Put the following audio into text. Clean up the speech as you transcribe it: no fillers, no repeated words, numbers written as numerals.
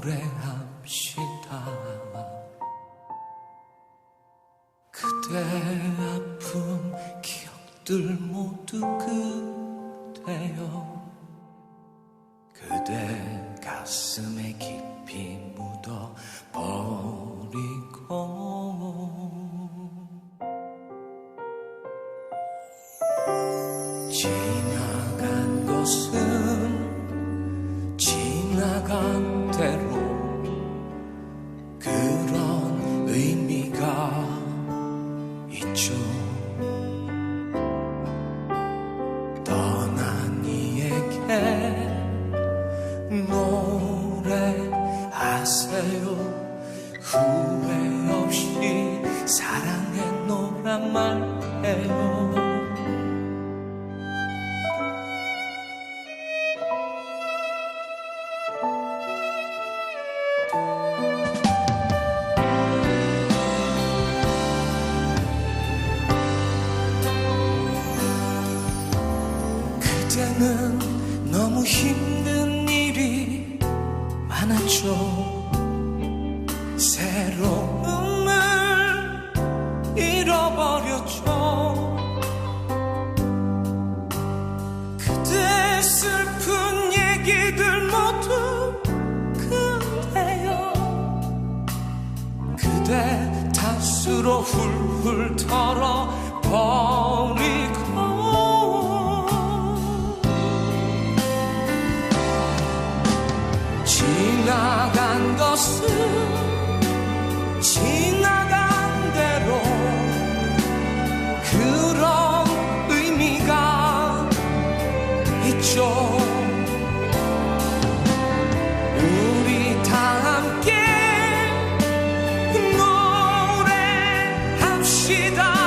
노래합시다. 그대 아픈 기억들 모두 그대여 그대 가슴에 깊이 묻어 버리고 지나간 것은 지나간 대로 그런 의미가 있죠. 떠난 이에게 노래하세요. 후회 없이 사랑해노란 말해요. 그때는 너무 힘든 일이 많았죠. 새로움을 잃어버렸죠. 그대 슬픈 얘기들 모두 그대여 그대 탓으로 훌훌 털어버리고 지나간 것은 지나간 대로 그런 의미가 있죠. 우리 다 함께 노래합시다.